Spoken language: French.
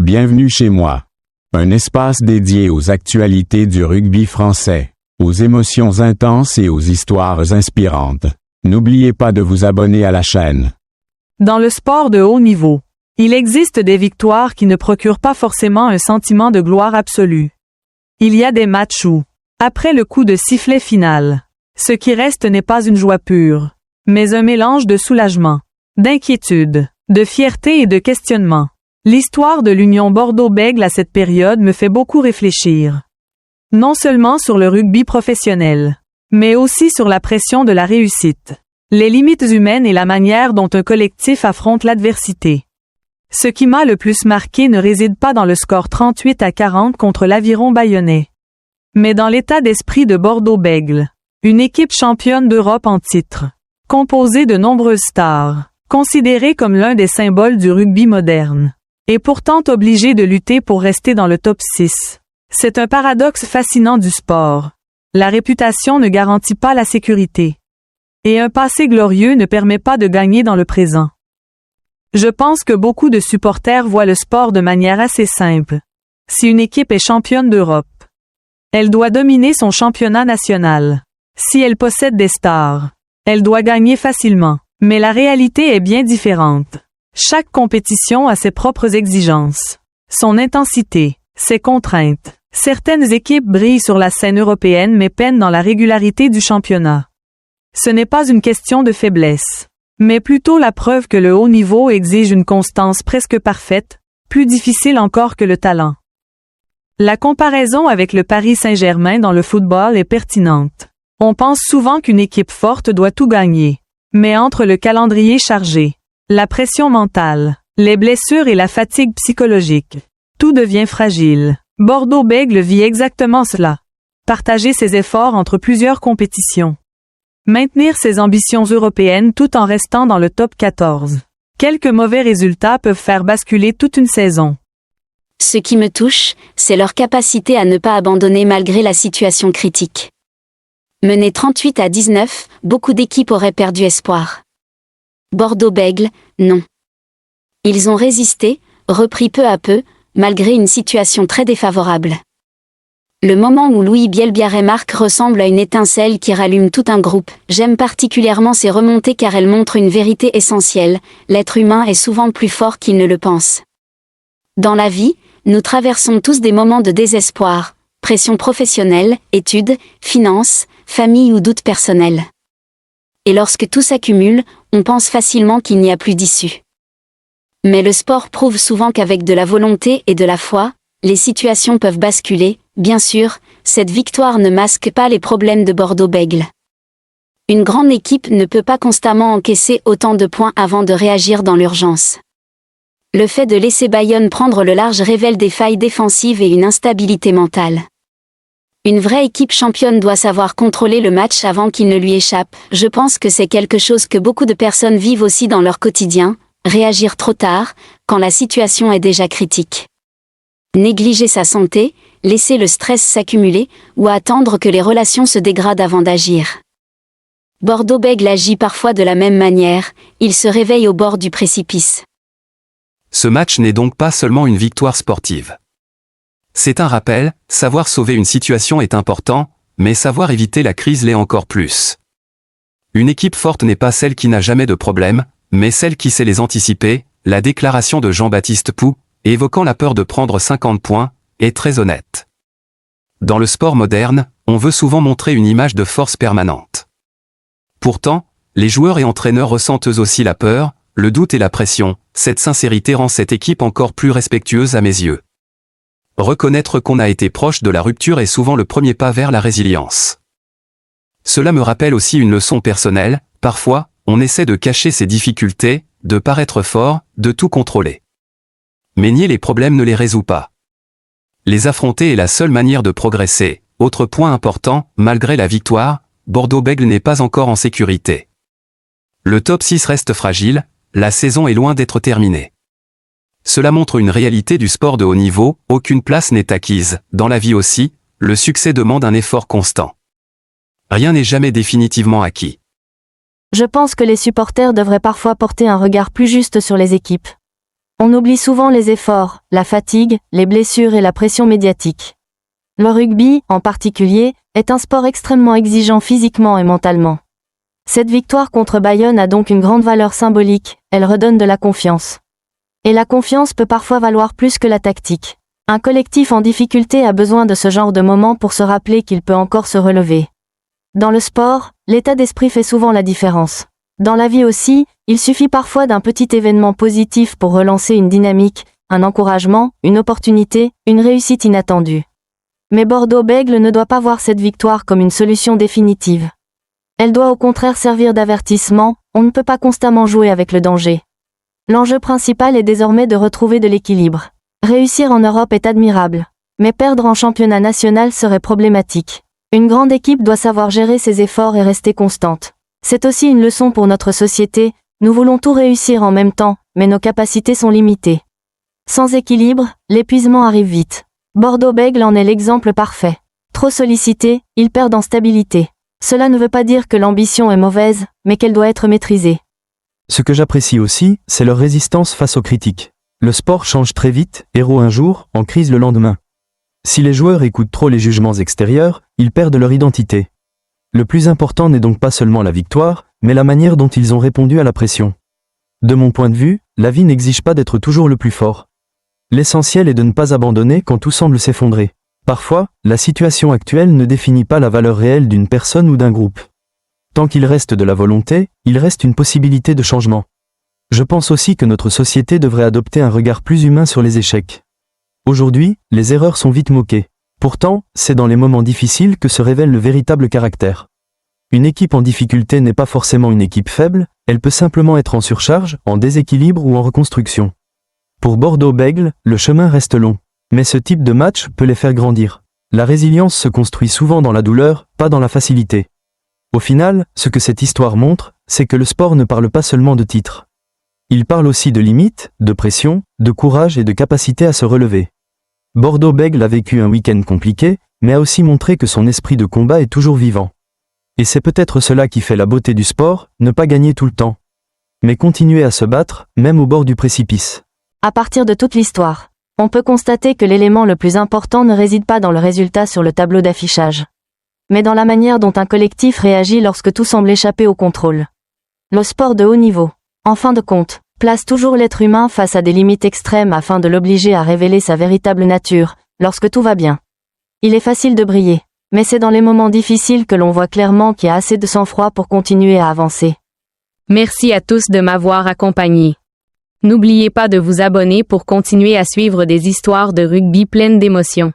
Bienvenue chez moi. Un espace dédié aux actualités du rugby français, aux émotions intenses et aux histoires inspirantes. N'oubliez pas de vous abonner à la chaîne. Dans le sport de haut niveau, il existe des victoires qui ne procurent pas forcément un sentiment de gloire absolue. Il y a des matchs où, après le coup de sifflet final, ce qui reste n'est pas une joie pure, mais un mélange de soulagement, d'inquiétude, de fierté et de questionnement. L'histoire de l'Union Bordeaux-Bègles à cette période me fait beaucoup réfléchir. Non seulement sur le rugby professionnel, mais aussi sur la pression de la réussite, les limites humaines et la manière dont un collectif affronte l'adversité. Ce qui m'a le plus marqué ne réside pas dans le score 38-40 contre l'Aviron bayonnais, mais dans l'état d'esprit de Bordeaux-Bègles, une équipe championne d'Europe en titre, composée de nombreuses stars, considérée comme l'un des symboles du rugby moderne, et pourtant obligée de lutter pour rester dans le top 6. C'est un paradoxe fascinant du sport. La réputation ne garantit pas la sécurité. Et un passé glorieux ne permet pas de gagner dans le présent. Je pense que beaucoup de supporters voient le sport de manière assez simple. Si une équipe est championne d'Europe, elle doit dominer son championnat national. Si elle possède des stars, elle doit gagner facilement. Mais la réalité est bien différente. Chaque compétition a ses propres exigences, son intensité, ses contraintes. Certaines équipes brillent sur la scène européenne mais peinent dans la régularité du championnat. Ce n'est pas une question de faiblesse, mais plutôt la preuve que le haut niveau exige une constance presque parfaite, plus difficile encore que le talent. La comparaison avec le Paris Saint-Germain dans le football est pertinente. On pense souvent qu'une équipe forte doit tout gagner. Mais entre le calendrier chargé, la pression mentale, les blessures et la fatigue psychologique, tout devient fragile. Bordeaux-Bègles vit exactement cela. Partager ses efforts entre plusieurs compétitions. Maintenir ses ambitions européennes tout en restant dans le top 14. Quelques mauvais résultats peuvent faire basculer toute une saison. Ce qui me touche, c'est leur capacité à ne pas abandonner malgré la situation critique. Menés 38-19, beaucoup d'équipes auraient perdu espoir. Bordeaux-Bègles, non. Ils ont résisté, repris peu à peu, malgré une situation très défavorable. Le moment où Louis Bielbiarré marque ressemble à une étincelle qui rallume tout un groupe. J'aime particulièrement ces remontées car elles montrent une vérité essentielle, l'être humain est souvent plus fort qu'il ne le pense. Dans la vie, nous traversons tous des moments de désespoir, pression professionnelle, études, finances, famille ou doutes personnels. Et lorsque tout s'accumule, on pense facilement qu'il n'y a plus d'issue. Mais le sport prouve souvent qu'avec de la volonté et de la foi, les situations peuvent basculer. Bien sûr, cette victoire ne masque pas les problèmes de Bordeaux-Bègles. Une grande équipe ne peut pas constamment encaisser autant de points avant de réagir dans l'urgence. Le fait de laisser Bayonne prendre le large révèle des failles défensives et une instabilité mentale. Une vraie équipe championne doit savoir contrôler le match avant qu'il ne lui échappe. Je pense que c'est quelque chose que beaucoup de personnes vivent aussi dans leur quotidien, réagir trop tard, quand la situation est déjà critique. Négliger sa santé, laisser le stress s'accumuler, ou attendre que les relations se dégradent avant d'agir. Bordeaux-Bègles agit parfois de la même manière, il se réveille au bord du précipice. Ce match n'est donc pas seulement une victoire sportive. C'est un rappel, savoir sauver une situation est important, mais savoir éviter la crise l'est encore plus. Une équipe forte n'est pas celle qui n'a jamais de problème, mais celle qui sait les anticiper. La déclaration de Jean-Baptiste Pou, évoquant la peur de prendre 50 points, est très honnête. Dans le sport moderne, on veut souvent montrer une image de force permanente. Pourtant, les joueurs et entraîneurs ressentent eux aussi la peur, le doute et la pression. Cette sincérité rend cette équipe encore plus respectueuse à mes yeux. Reconnaître qu'on a été proche de la rupture est souvent le premier pas vers la résilience. Cela me rappelle aussi une leçon personnelle, parfois, on essaie de cacher ses difficultés, de paraître fort, de tout contrôler. Mais nier les problèmes ne les résout pas. Les affronter est la seule manière de progresser. Autre point important, malgré la victoire, Bordeaux-Bègles n'est pas encore en sécurité. Le top 6 reste fragile, la saison est loin d'être terminée. Cela montre une réalité du sport de haut niveau, aucune place n'est acquise. Dans la vie aussi, le succès demande un effort constant. Rien n'est jamais définitivement acquis. Je pense que les supporters devraient parfois porter un regard plus juste sur les équipes. On oublie souvent les efforts, la fatigue, les blessures et la pression médiatique. Le rugby, en particulier, est un sport extrêmement exigeant physiquement et mentalement. Cette victoire contre Bayonne a donc une grande valeur symbolique, elle redonne de la confiance. Et la confiance peut parfois valoir plus que la tactique. Un collectif en difficulté a besoin de ce genre de moment pour se rappeler qu'il peut encore se relever. Dans le sport, l'état d'esprit fait souvent la différence. Dans la vie aussi, il suffit parfois d'un petit événement positif pour relancer une dynamique, un encouragement, une opportunité, une réussite inattendue. Mais Bordeaux-Bègles ne doit pas voir cette victoire comme une solution définitive. Elle doit au contraire servir d'avertissement, on ne peut pas constamment jouer avec le danger. L'enjeu principal est désormais de retrouver de l'équilibre. Réussir en Europe est admirable, mais perdre en championnat national serait problématique. Une grande équipe doit savoir gérer ses efforts et rester constante. C'est aussi une leçon pour notre société, nous voulons tout réussir en même temps, mais nos capacités sont limitées. Sans équilibre, l'épuisement arrive vite. Bordeaux-Bègles en est l'exemple parfait. Trop sollicité, ils perdent en stabilité. Cela ne veut pas dire que l'ambition est mauvaise, mais qu'elle doit être maîtrisée. Ce que j'apprécie aussi, c'est leur résistance face aux critiques. Le sport change très vite, héros un jour, en crise le lendemain. Si les joueurs écoutent trop les jugements extérieurs, ils perdent leur identité. Le plus important n'est donc pas seulement la victoire, mais la manière dont ils ont répondu à la pression. De mon point de vue, la vie n'exige pas d'être toujours le plus fort. L'essentiel est de ne pas abandonner quand tout semble s'effondrer. Parfois, la situation actuelle ne définit pas la valeur réelle d'une personne ou d'un groupe. Tant qu'il reste de la volonté, il reste une possibilité de changement. Je pense aussi que notre société devrait adopter un regard plus humain sur les échecs. Aujourd'hui, les erreurs sont vite moquées. Pourtant, c'est dans les moments difficiles que se révèle le véritable caractère. Une équipe en difficulté n'est pas forcément une équipe faible, elle peut simplement être en surcharge, en déséquilibre ou en reconstruction. Pour Bordeaux-Bègles, le chemin reste long. Mais ce type de match peut les faire grandir. La résilience se construit souvent dans la douleur, pas dans la facilité. Au final, ce que cette histoire montre, c'est que le sport ne parle pas seulement de titres. Il parle aussi de limites, de pression, de courage et de capacité à se relever. Bordeaux-Bègles a vécu un week-end compliqué, mais a aussi montré que son esprit de combat est toujours vivant. Et c'est peut-être cela qui fait la beauté du sport, ne pas gagner tout le temps. Mais continuer à se battre, même au bord du précipice. À partir de toute l'histoire, on peut constater que l'élément le plus important ne réside pas dans le résultat sur le tableau d'affichage, mais dans la manière dont un collectif réagit lorsque tout semble échapper au contrôle. Le sport de haut niveau, en fin de compte, place toujours l'être humain face à des limites extrêmes afin de l'obliger à révéler sa véritable nature, lorsque tout va bien. Il est facile de briller, mais c'est dans les moments difficiles que l'on voit clairement qu'il y a assez de sang-froid pour continuer à avancer. Merci à tous de m'avoir accompagné. N'oubliez pas de vous abonner pour continuer à suivre des histoires de rugby pleines d'émotions.